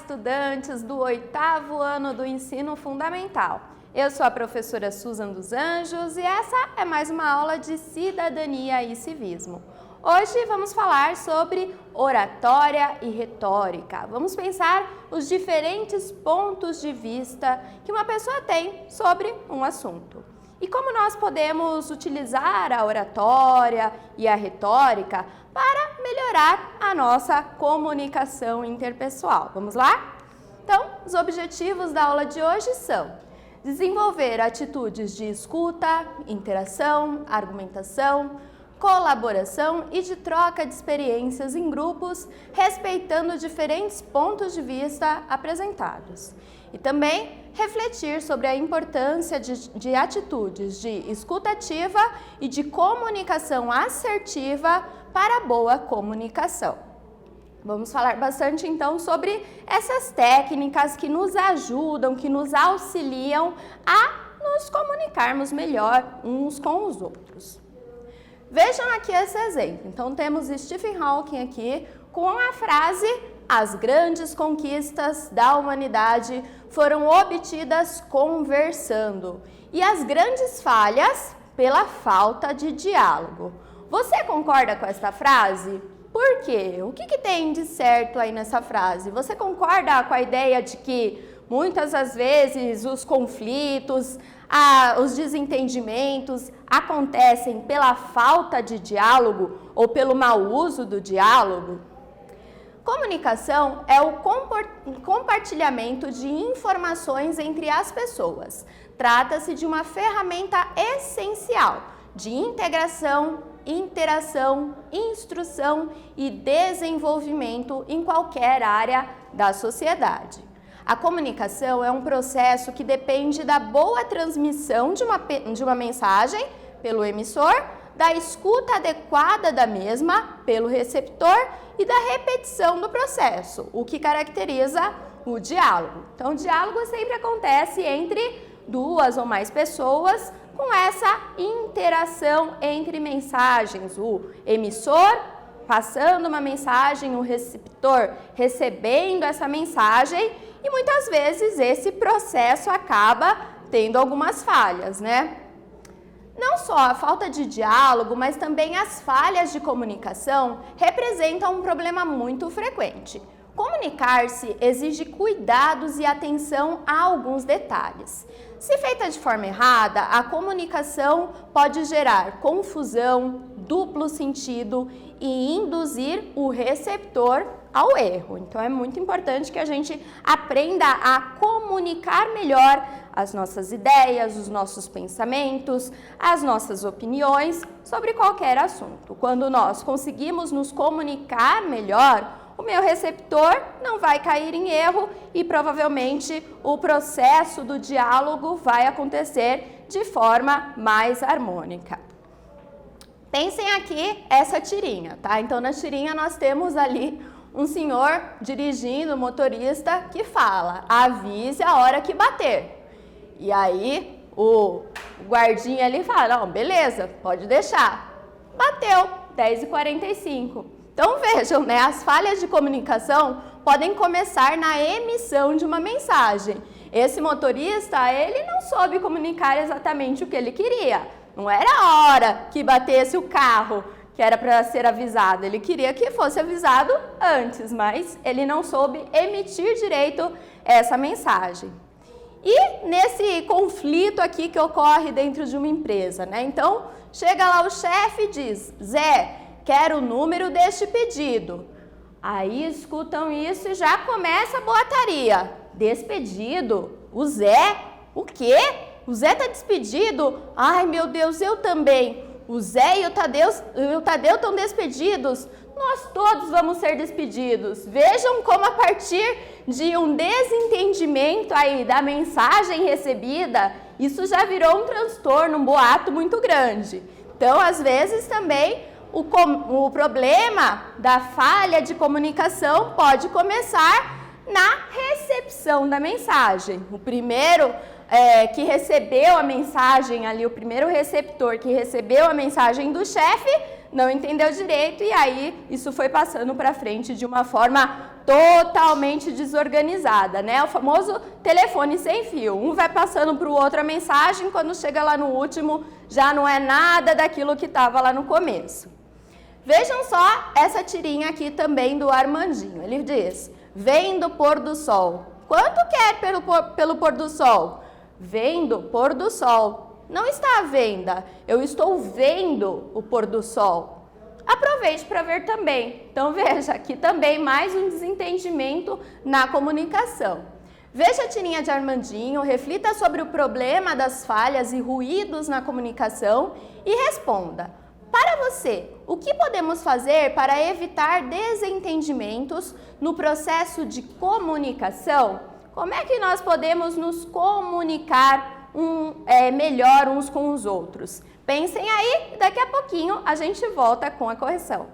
estudantes do 8º ano do ensino fundamental. Eu sou a professora Susan dos Anjos e essa é mais uma aula de cidadania e civismo. Hoje vamos falar sobre oratória e retórica. Vamos pensar os diferentes pontos de vista que uma pessoa tem sobre um assunto. E como nós podemos utilizar a oratória e a retórica para melhorar a nossa comunicação interpessoal. Vamos lá? Então, os objetivos da aula de hoje são desenvolver atitudes de escuta, interação, argumentação, colaboração e de troca de experiências em grupos, respeitando diferentes pontos de vista apresentados. E também refletir sobre a importância de atitudes de escuta ativa e de comunicação assertiva para a boa comunicação. Vamos falar bastante então sobre essas técnicas que nos ajudam, que nos auxiliam a nos comunicarmos melhor uns com os outros. Vejam aqui esse exemplo. Então temos Stephen Hawking aqui com a frase: as grandes conquistas da humanidade foram obtidas conversando e as grandes falhas pela falta de diálogo. Você concorda com essa frase? Por quê? O que tem de certo aí nessa frase? Você concorda com a ideia de que muitas das vezes os conflitos, os desentendimentos acontecem pela falta de diálogo ou pelo mau uso do diálogo? Comunicação é o compartilhamento de informações entre as pessoas. Trata-se de uma ferramenta essencial de integração, interação, instrução e desenvolvimento em qualquer área da sociedade. A comunicação é um processo que depende da boa transmissão de uma mensagem pelo emissor, da escuta adequada da mesma pelo receptor e da repetição do processo, o que caracteriza o diálogo. Então, o diálogo sempre acontece entre duas ou mais pessoas com essa interação entre mensagens, o emissor passando uma mensagem, o receptor recebendo essa mensagem, e muitas vezes esse processo acaba tendo algumas falhas, né? Não só a falta de diálogo, mas também as falhas de comunicação representam um problema muito frequente. Comunicar-se exige cuidados e atenção a alguns detalhes. Se feita de forma errada, a comunicação pode gerar confusão, duplo sentido e induzir o receptor ao erro. Então é muito importante que a gente aprenda a comunicar melhor as nossas ideias, os nossos pensamentos, as nossas opiniões sobre qualquer assunto. Quando nós conseguimos nos comunicar melhor, o meu receptor não vai cair em erro e provavelmente o processo do diálogo vai acontecer de forma mais harmônica. Pensem aqui essa tirinha, tá? Então na tirinha nós temos ali um senhor dirigindo, motorista, que fala: avise a hora que bater. E aí o guardinha ali fala: não, beleza, pode deixar. Bateu, 10h45. Então vejam, né, as falhas de comunicação podem começar na emissão de uma mensagem. Esse motorista, ele não soube comunicar exatamente o que ele queria. Não era a hora que batesse o carro que era para ser avisado. Ele queria que fosse avisado antes, mas ele não soube emitir direito essa mensagem. E nesse conflito aqui que ocorre dentro de uma empresa, né? Então, chega lá o chefe e diz: Zé, quero o número deste pedido. Aí escutam isso e já começa a boataria. Despedido? O Zé? O quê? O Zé está despedido? Ai, meu Deus, eu também. O Zé e o Tadeu estão despedidos. Nós todos vamos ser despedidos. Vejam como a partir de um desentendimento aí da mensagem recebida, isso já virou um transtorno, um boato muito grande. Então, às vezes também o problema da falha de comunicação pode começar na recepção da mensagem. O primeiro que recebeu a mensagem ali, o primeiro receptor que recebeu a mensagem do chefe, não entendeu direito e aí isso foi passando para frente de uma forma totalmente desorganizada, né? O famoso telefone sem fio. Um vai passando para o outro a mensagem, quando chega lá no último já não é nada daquilo que estava lá no começo. Vejam só essa tirinha aqui também do Armandinho. Ele diz, vendo pôr do sol. Quanto quer pelo pôr do sol? Vendo pôr do sol. Não está à venda, eu estou vendo o pôr do sol. Aproveite para ver também. Então veja, aqui também mais um desentendimento na comunicação. Veja a tirinha de Armandinho, reflita sobre o problema das falhas e ruídos na comunicação e responda. Para você, o que podemos fazer para evitar desentendimentos no processo de comunicação? Como é que nós podemos nos comunicar melhor uns com os outros? Pensem aí, daqui a pouquinho a gente volta com a correção.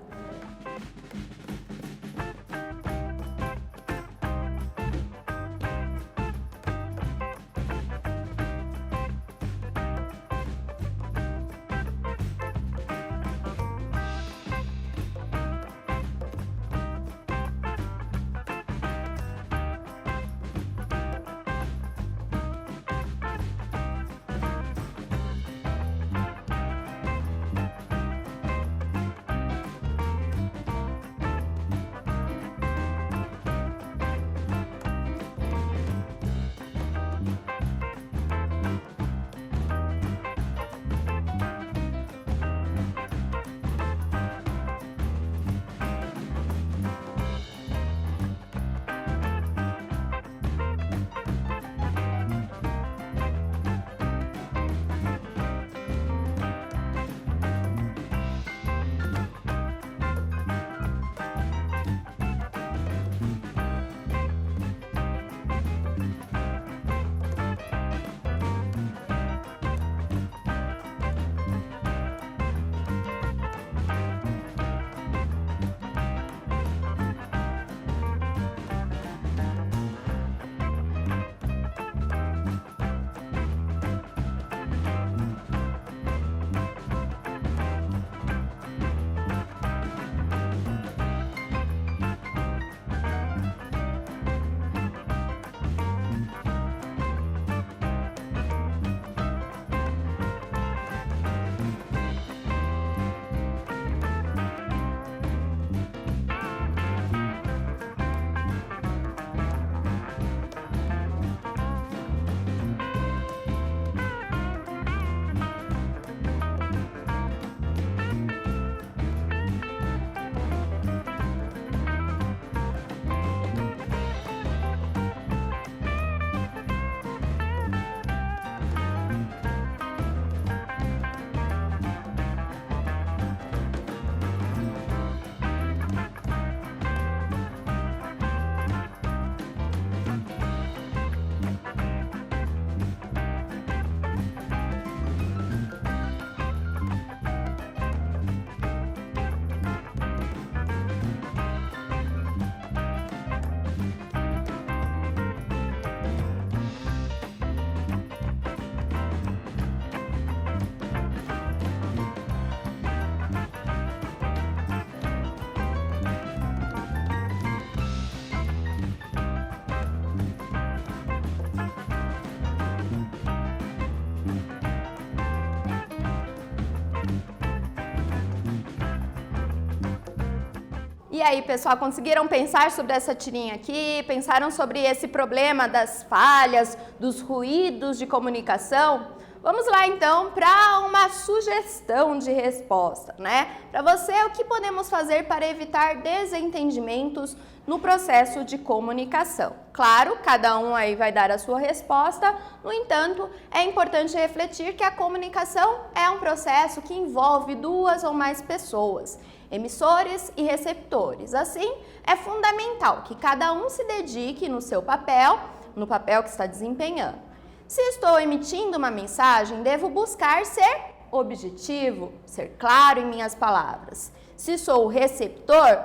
E aí, pessoal, conseguiram pensar sobre essa tirinha aqui? Pensaram sobre esse problema das falhas, dos ruídos de comunicação? Vamos lá, então, para uma sugestão de resposta, né? Para você, o que podemos fazer para evitar desentendimentos no processo de comunicação? Claro, cada um aí vai dar a sua resposta, no entanto, é importante refletir que a comunicação é um processo que envolve duas ou mais pessoas, emissores e receptores. Assim, é fundamental que cada um se dedique no seu papel, no papel que está desempenhando. Se estou emitindo uma mensagem, devo buscar ser objetivo, ser claro em minhas palavras. Se sou o receptor,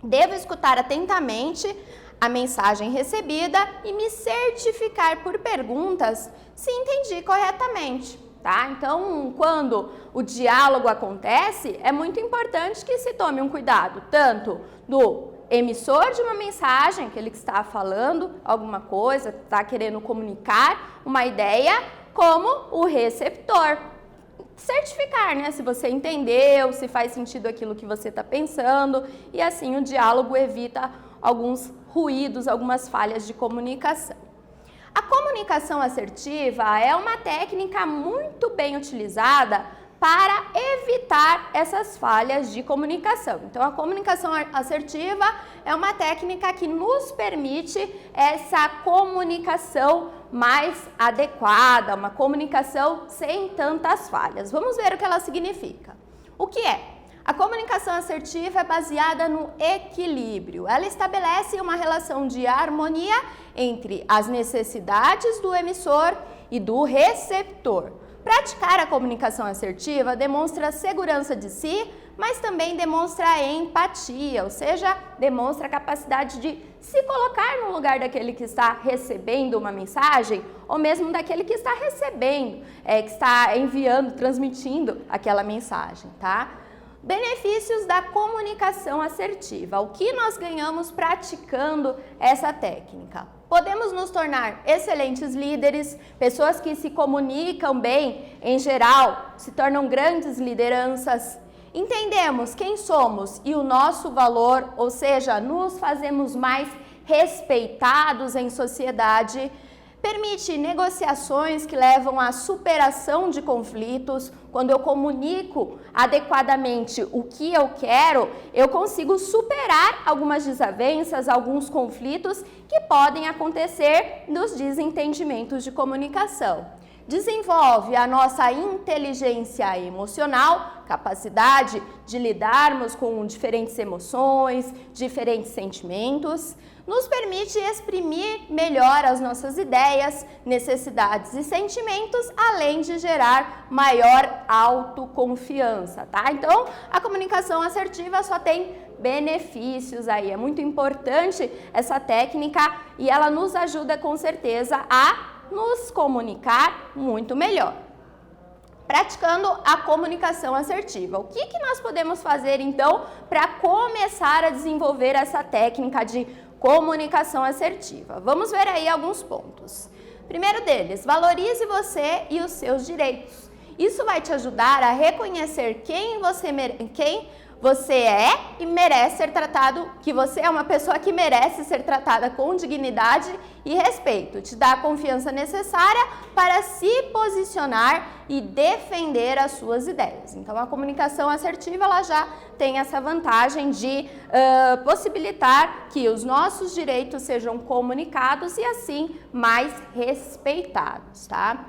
devo escutar atentamente a mensagem recebida e me certificar por perguntas se entendi corretamente. tá? Então, quando o diálogo acontece, é muito importante que se tome um cuidado, tanto do emissor de uma mensagem, aquele que está falando alguma coisa, está querendo comunicar uma ideia, como o receptor. Certificar, né? Se você entendeu, se faz sentido aquilo que você está pensando, e assim o diálogo evita alguns ruídos, algumas falhas de comunicação. A comunicação assertiva é uma técnica muito bem utilizada para evitar essas falhas de comunicação. Então, a comunicação assertiva é uma técnica que nos permite essa comunicação mais adequada, uma comunicação sem tantas falhas. Vamos ver o que ela significa. O que é? A comunicação assertiva é baseada no equilíbrio. Ela estabelece uma relação de harmonia entre as necessidades do emissor e do receptor. Praticar a comunicação assertiva demonstra segurança de si, mas também demonstra empatia, ou seja, demonstra a capacidade de se colocar no lugar daquele que está recebendo uma mensagem, ou mesmo daquele que está recebendo, que está enviando, transmitindo aquela mensagem, tá? Benefícios da comunicação assertiva. O que nós ganhamos praticando essa técnica? Podemos nos tornar excelentes líderes, pessoas que se comunicam bem, em geral, se tornam grandes lideranças. Entendemos quem somos e o nosso valor, ou seja, nos fazemos mais respeitados em sociedade. Permite negociações que levam à superação de conflitos. Quando eu comunico adequadamente o que eu quero, eu consigo superar algumas desavenças, alguns conflitos que podem acontecer nos desentendimentos de comunicação. Desenvolve a nossa inteligência emocional, capacidade de lidarmos com diferentes emoções, diferentes sentimentos. Nos permite exprimir melhor as nossas ideias, necessidades e sentimentos, além de gerar maior autoconfiança, tá? Então, a comunicação assertiva só tem benefícios aí. É muito importante essa técnica e ela nos ajuda com certeza a nos comunicar muito melhor. Praticando a comunicação assertiva. O que nós podemos fazer então para começar a desenvolver essa técnica de comunicação assertiva? Vamos ver aí alguns pontos. Primeiro deles, valorize você e os seus direitos. Isso vai te ajudar a reconhecer quem você é e merece ser tratado, que você é uma pessoa que merece ser tratada com dignidade e respeito. Te dá a confiança necessária para se posicionar e defender as suas ideias. Então, a comunicação assertiva ela já tem essa vantagem de possibilitar que os nossos direitos sejam comunicados e assim mais respeitados, tá?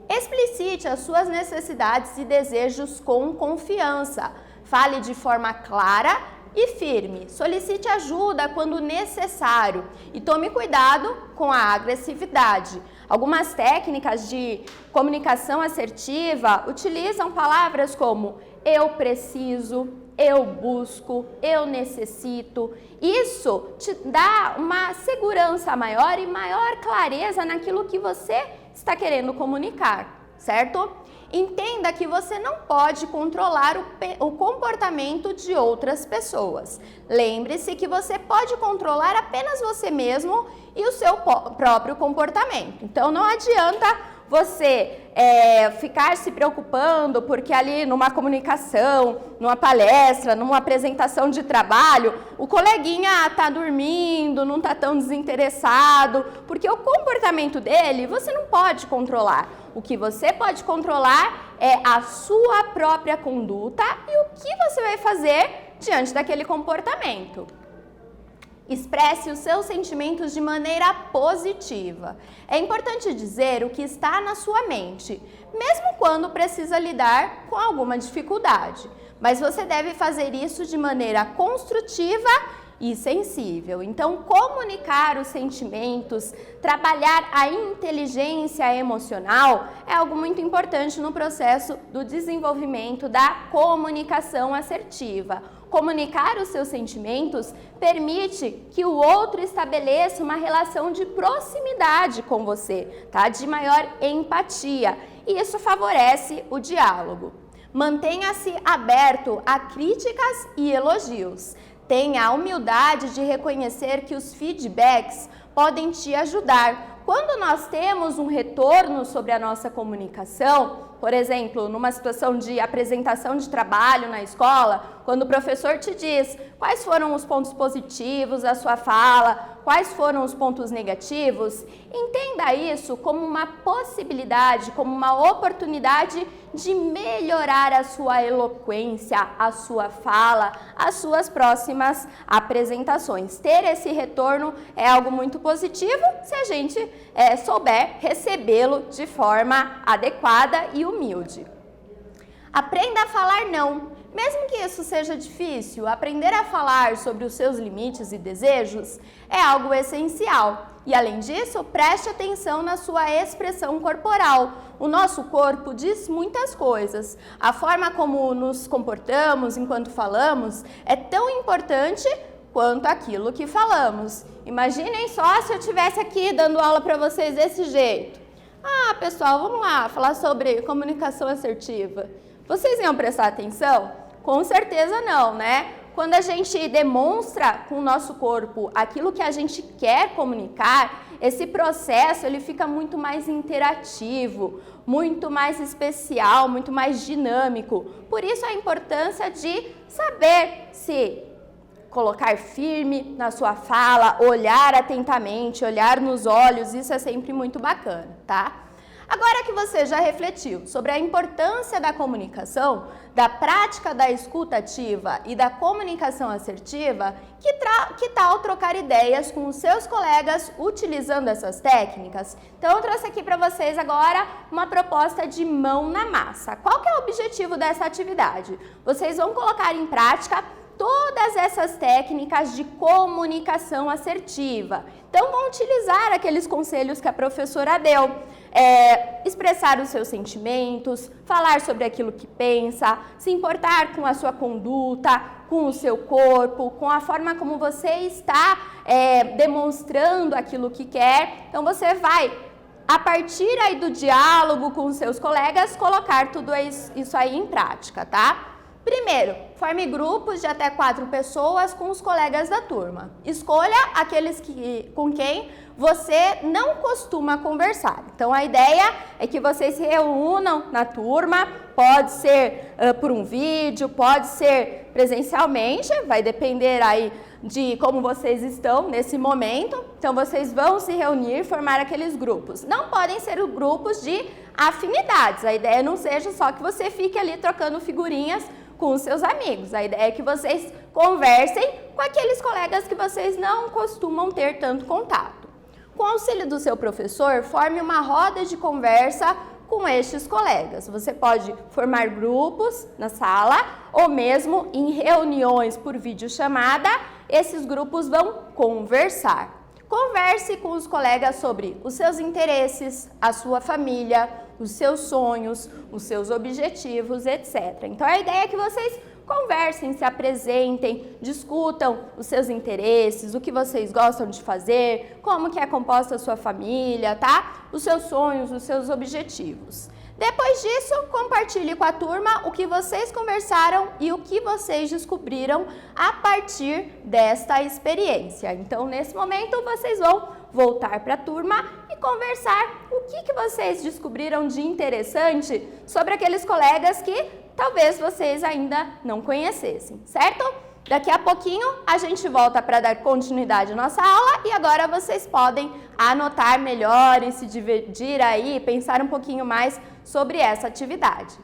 Explicite as suas necessidades e desejos com confiança. Fale de forma clara e firme. Solicite ajuda quando necessário e tome cuidado com a agressividade. Algumas técnicas de comunicação assertiva utilizam palavras como eu preciso, eu busco, eu necessito. Isso te dá uma segurança maior e maior clareza naquilo que você está querendo comunicar, certo? Entenda que você não pode controlar o comportamento de outras pessoas. Lembre-se que você pode controlar apenas você mesmo e o seu próprio comportamento. Então, não adianta você ficar se preocupando porque ali numa comunicação, numa palestra, numa apresentação de trabalho, o coleguinha está dormindo, não está tão desinteressado, porque o comportamento dele você não pode controlar. O que você pode controlar é a sua própria conduta e o que você vai fazer diante daquele comportamento. Expresse os seus sentimentos de maneira positiva. É importante dizer o que está na sua mente, mesmo quando precisa lidar com alguma dificuldade. Mas você deve fazer isso de maneira construtiva e sensível. Então, comunicar os sentimentos, trabalhar a inteligência emocional é algo muito importante no processo do desenvolvimento da comunicação assertiva. Comunicar os seus sentimentos permite que o outro estabeleça uma relação de proximidade com você, tá? De maior empatia, e isso favorece o diálogo. Mantenha-se aberto a críticas e elogios. Tenha a humildade de reconhecer que os feedbacks podem te ajudar. Quando nós temos um retorno sobre a nossa comunicação, por exemplo, numa situação de apresentação de trabalho na escola, quando o professor te diz quais foram os pontos positivos da sua fala, quais foram os pontos negativos, entenda isso como uma possibilidade, como uma oportunidade de melhorar a sua eloquência, a sua fala, as suas próximas apresentações. Ter esse retorno é algo muito positivo se a gente souber recebê-lo de forma adequada e humilde. Aprenda a falar não. Mesmo que isso seja difícil, aprender a falar sobre os seus limites e desejos é algo essencial. E além disso, preste atenção na sua expressão corporal. O nosso corpo diz muitas coisas. A forma como nos comportamos enquanto falamos é tão importante quanto aquilo que falamos. Imaginem só se eu estivesse aqui dando aula para vocês desse jeito. Ah, pessoal, vamos lá falar sobre comunicação assertiva. Vocês iam prestar atenção? Com certeza não, né? Quando a gente demonstra com o nosso corpo aquilo que a gente quer comunicar, esse processo ele fica muito mais interativo, muito mais especial, muito mais dinâmico. Por isso a importância de saber se colocar firme na sua fala, olhar atentamente, olhar nos olhos, isso é sempre muito bacana, tá? Agora que você já refletiu sobre a importância da comunicação, da prática da escuta ativa e da comunicação assertiva, que tal trocar ideias com os seus colegas utilizando essas técnicas? Então eu trouxe aqui para vocês agora uma proposta de mão na massa. Qual que é o objetivo dessa atividade? Vocês vão colocar em prática todas essas técnicas de comunicação assertiva. Então, vão utilizar aqueles conselhos que a professora deu. Expressar os seus sentimentos, falar sobre aquilo que pensa, se importar com a sua conduta, com o seu corpo, com a forma como você está demonstrando aquilo que quer. Então, você vai, a partir aí do diálogo com os seus colegas, colocar tudo isso aí em prática, tá? Primeiro, forme grupos de até 4 pessoas com os colegas da turma. Escolha aqueles com quem você não costuma conversar. Então, a ideia é que vocês se reúnam na turma, pode ser por um vídeo, pode ser presencialmente, vai depender aí de como vocês estão nesse momento. Então, vocês vão se reunir, formar aqueles grupos. Não podem ser grupos de afinidades. A ideia não seja só que você fique ali trocando figurinhas com os seus amigos. A ideia é que vocês conversem com aqueles colegas que vocês não costumam ter tanto contato. Com o auxílio do seu professor, forme uma roda de conversa com estes colegas. Você pode formar grupos na sala ou mesmo em reuniões por videochamada, esses grupos vão conversar. Converse com os colegas sobre os seus interesses, a sua família, os seus sonhos, os seus objetivos, etc. Então, a ideia é que vocês conversem, se apresentem, discutam os seus interesses, o que vocês gostam de fazer, como que é composta a sua família, tá? Os seus sonhos, os seus objetivos. Depois disso, compartilhe com a turma o que vocês conversaram e o que vocês descobriram a partir desta experiência. Então, nesse momento, vocês vão voltar para a turma e conversar o que vocês descobriram de interessante sobre aqueles colegas que talvez vocês ainda não conhecessem, certo? Daqui a pouquinho a gente volta para dar continuidade à nossa aula e agora vocês podem anotar melhor e se dividir aí, pensar um pouquinho mais sobre essa atividade.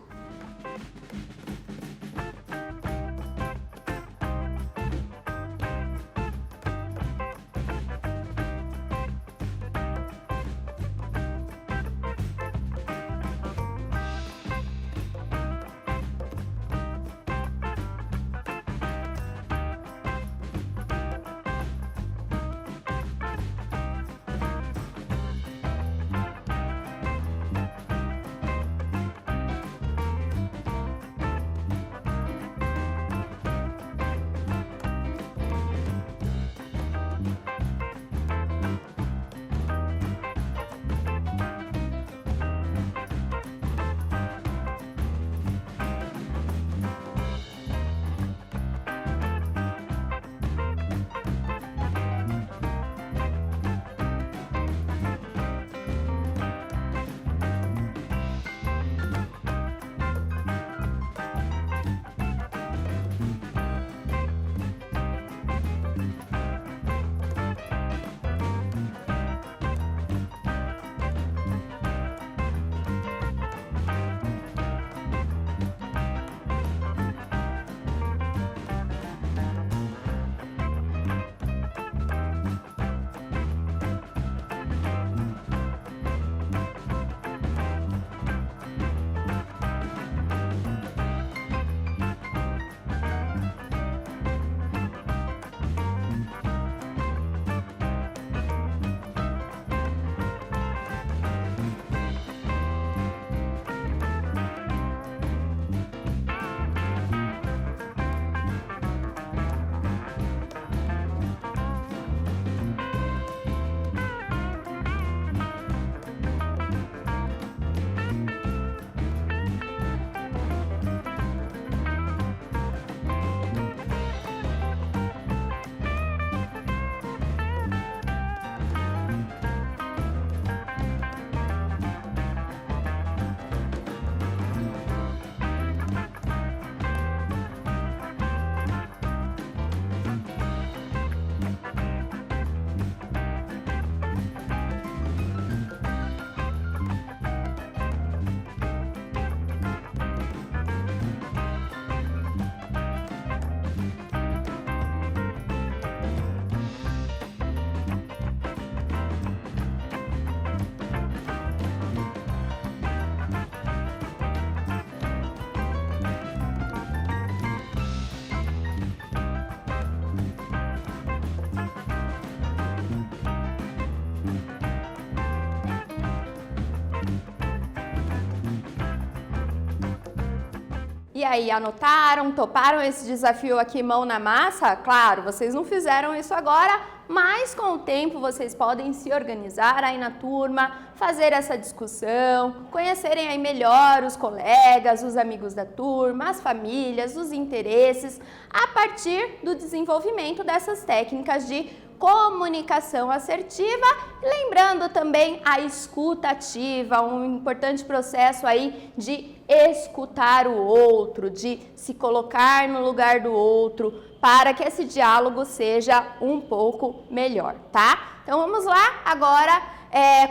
E aí, anotaram, toparam esse desafio aqui mão na massa? Claro, vocês não fizeram isso agora, mas com o tempo vocês podem se organizar aí na turma, fazer essa discussão, conhecerem aí melhor os colegas, os amigos da turma, as famílias, os interesses, a partir do desenvolvimento dessas técnicas de comunicação assertiva, lembrando também a escuta ativa, um importante processo aí de escutar o outro, de se colocar no lugar do outro, para que esse diálogo seja um pouco melhor, tá? Então vamos lá agora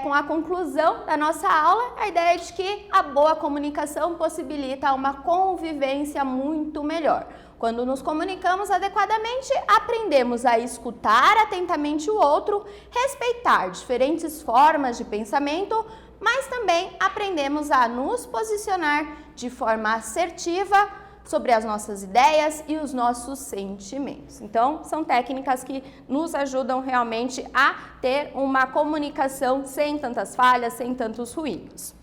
com a conclusão da nossa aula, a ideia de que a boa comunicação possibilita uma convivência muito melhor. Quando nos comunicamos adequadamente, aprendemos a escutar atentamente o outro, respeitar diferentes formas de pensamento, mas também aprendemos a nos posicionar de forma assertiva sobre as nossas ideias e os nossos sentimentos. Então, são técnicas que nos ajudam realmente a ter uma comunicação sem tantas falhas, sem tantos ruídos.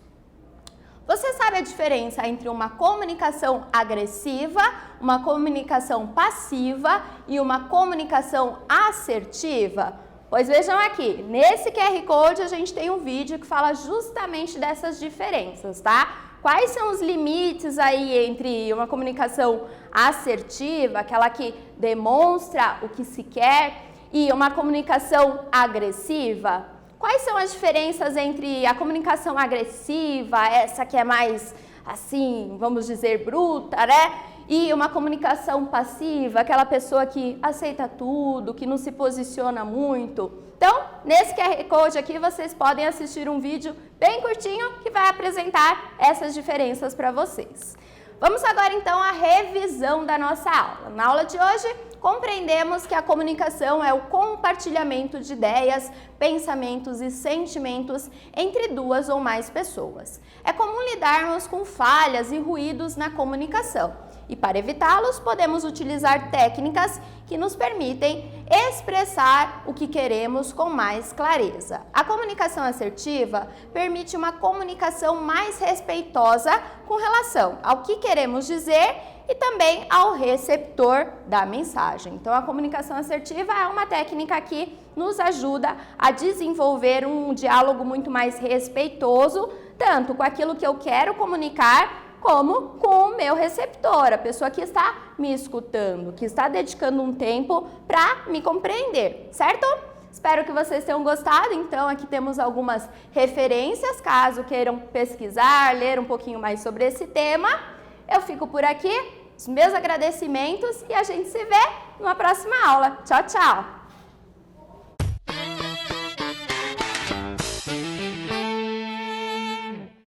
Você sabe a diferença entre uma comunicação agressiva, uma comunicação passiva e uma comunicação assertiva? Pois vejam aqui, nesse QR Code a gente tem um vídeo que fala justamente dessas diferenças, tá? Quais são os limites aí entre uma comunicação assertiva, aquela que demonstra o que se quer, e uma comunicação agressiva? Quais são as diferenças entre a comunicação agressiva, essa que é mais, assim, vamos dizer, bruta, né? E uma comunicação passiva, aquela pessoa que aceita tudo, que não se posiciona muito. Então, nesse QR Code aqui, vocês podem assistir um vídeo bem curtinho que vai apresentar essas diferenças para vocês. Vamos agora, então, à revisão da nossa aula. Na aula de hoje, compreendemos que a comunicação é o compartilhamento de ideias, pensamentos e sentimentos entre duas ou mais pessoas. É comum lidarmos com falhas e ruídos na comunicação. E para evitá-los, podemos utilizar técnicas que nos permitem expressar o que queremos com mais clareza. A comunicação assertiva permite uma comunicação mais respeitosa com relação ao que queremos dizer e também ao receptor da mensagem. Então, a comunicação assertiva é uma técnica que nos ajuda a desenvolver um diálogo muito mais respeitoso, tanto com aquilo que eu quero comunicar, como com o meu receptor, a pessoa que está me escutando, que está dedicando um tempo para me compreender, certo? Espero que vocês tenham gostado. Então, aqui temos algumas referências, caso queiram pesquisar, ler um pouquinho mais sobre esse tema. Eu fico por aqui, os meus agradecimentos e a gente se vê numa próxima aula. Tchau, tchau!